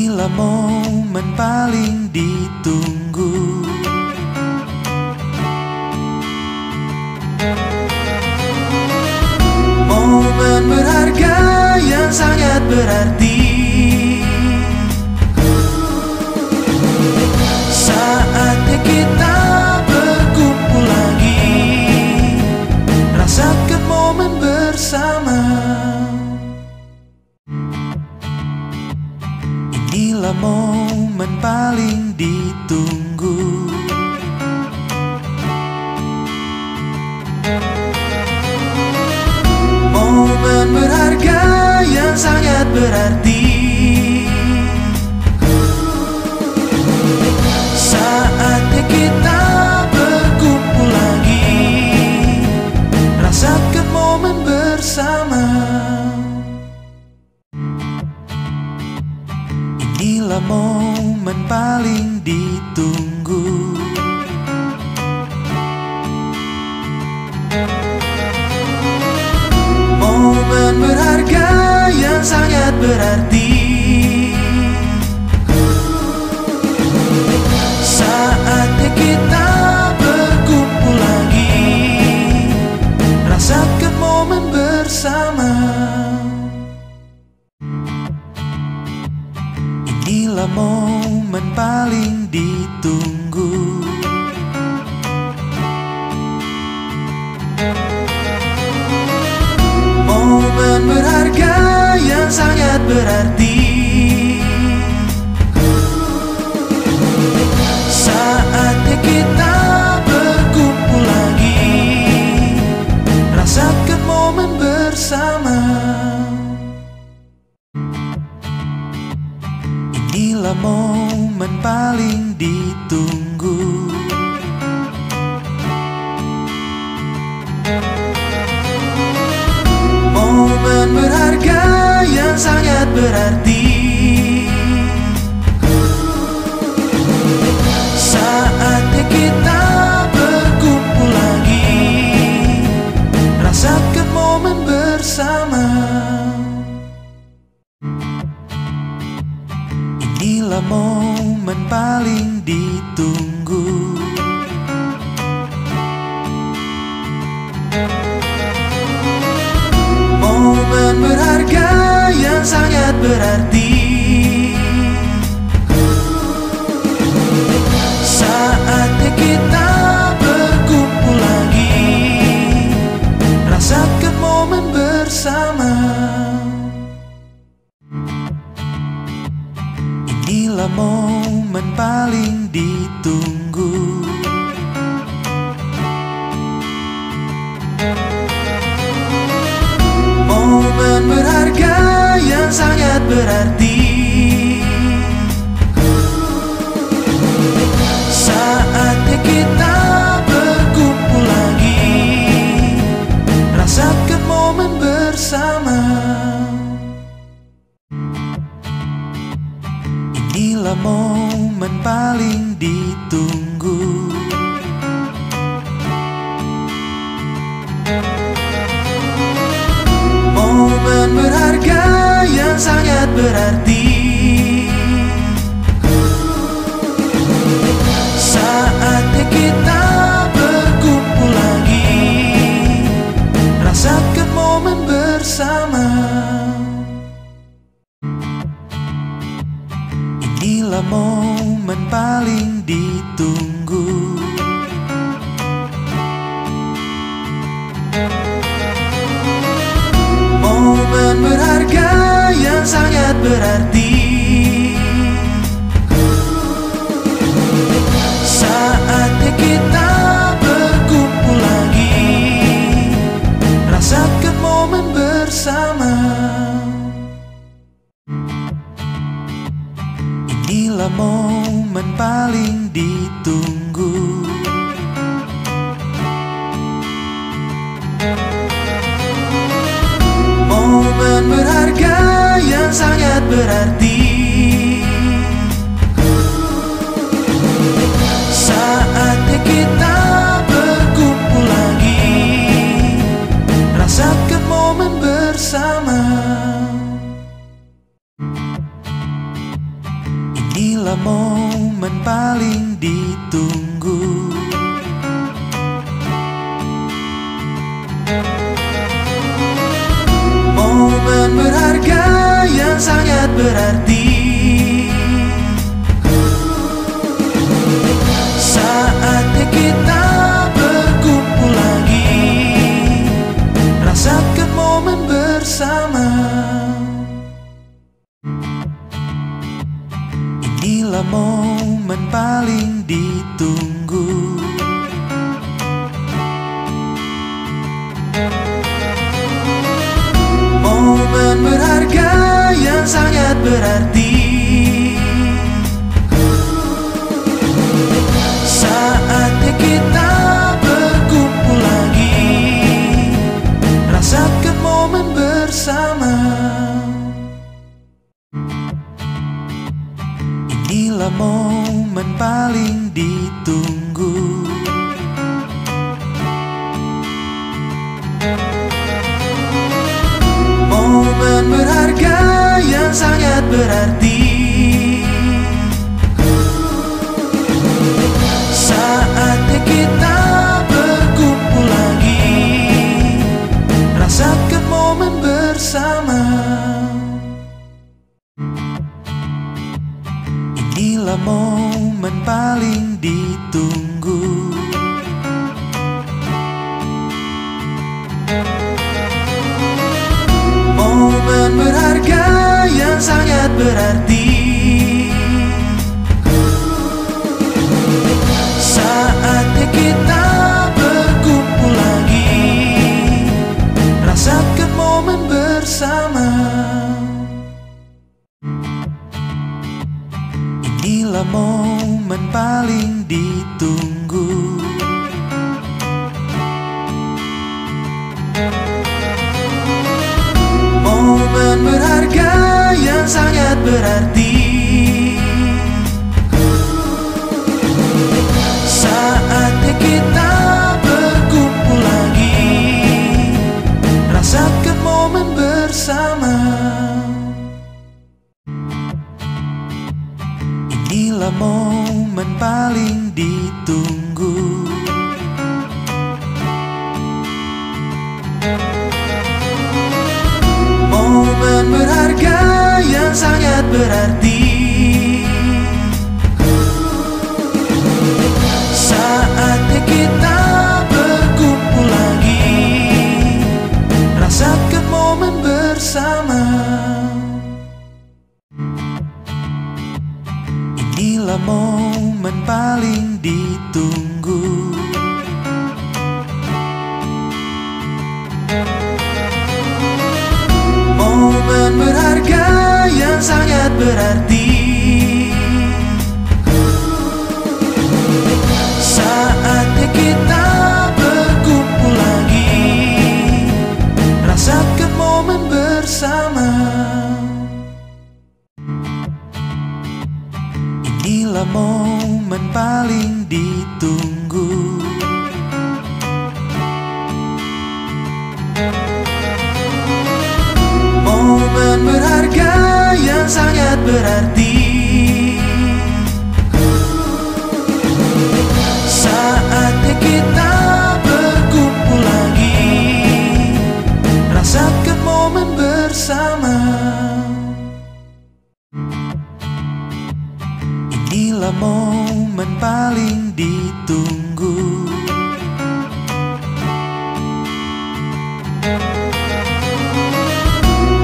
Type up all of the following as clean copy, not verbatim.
Inilah momen paling ditunggu. Momen berharga yang sangat berarti. Saatnya kita berkumpul lagi, rasakan momen bersama. Inilah momen paling ditunggu. Momen berharga yang sangat berarti. Saatnya kita berkumpul lagi, rasakan momen bersama. Inilah momen paling ditunggu. Momen berharga yang sangat berarti. Saatnya kita berkumpul lagi, rasakan momen bersama. Inilah momen paling ditunggu. Momen berharga yang sangat berarti. Saatnya kita berkumpul lagi, rasakan momen bersama. Inilah momen paling ditunggu. Momen berharga yang sangat berarti. Saatnya kita berkumpul lagi, rasakan momen bersama. Inilah momen paling ditunggu. Momen berharga yang sangat berarti. Saatnya kita berkumpul lagi, rasakan momen bersama. Inilah momen paling ditunggu. Momen berharga yang sangat berarti. Saatnya kita berkumpul lagi, rasakan momen bersama. Inilah momen paling ditunggu. Momen berharga yang sangat berarti. Saatnya kita berkumpul lagi, rasakan momen bersama. Inilah momen paling ditunggu. Momen berharga yang sangat berarti. Saatnya kita berkumpul lagi, rasakan momen bersama. Inilah momen paling ditunggu. Momen berharga yang sangat berarti. Saatnya kita berkumpul lagi, rasakan momen bersama. momen paling ditunggu. Momen berharga yang sangat berarti. Saatnya kita berkumpul lagi, rasakan momen bersama. Inilah momen paling ditunggu. Momen berharga yang sangat berarti. Saatnya kita berkumpul lagi, rasakan momen bersama. Inilah momen paling ditunggu. Momen berharga yang sangat berarti. Saatnya kita berkumpul lagi, rasakan momen bersama. Inilah momen paling ditunggu. Momen berharga yang sangat berarti. Saatnya kita berkumpul lagi, rasakan momen bersama. Inilah momen paling ditunggu. Momen berharga yang sangat berarti. Saatnya kita berkumpul lagi, rasakan momen bersama. Inilah momen paling ditunggu. Momen berharga yang sangat berarti. Saatnya kita berkumpul lagi, rasakan momen bersama. Inilah momen paling ditunggu. Momen berharga yang sangat berarti. Saatnya kita berkumpul lagi, rasakan momen bersama. Inilah momen paling ditunggu. Momen berharga yang sangat berarti. Saatnya kita berkumpul lagi, rasakan momen bersama. Inilah momen paling ditunggu.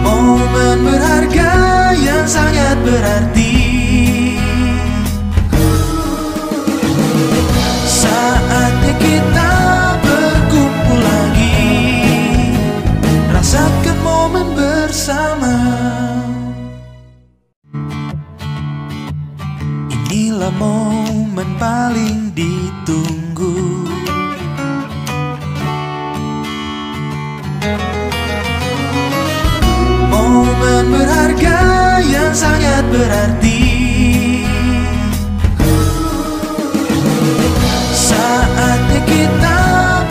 Momen berharga yang sangat berarti. Saatnya kita berkumpul lagi, rasakan momen bersama. Inilah momen paling ditunggu. Momen berharga yang sangat berarti. Saatnya kita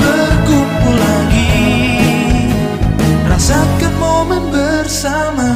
berkumpul lagi, rasakan momen bersama.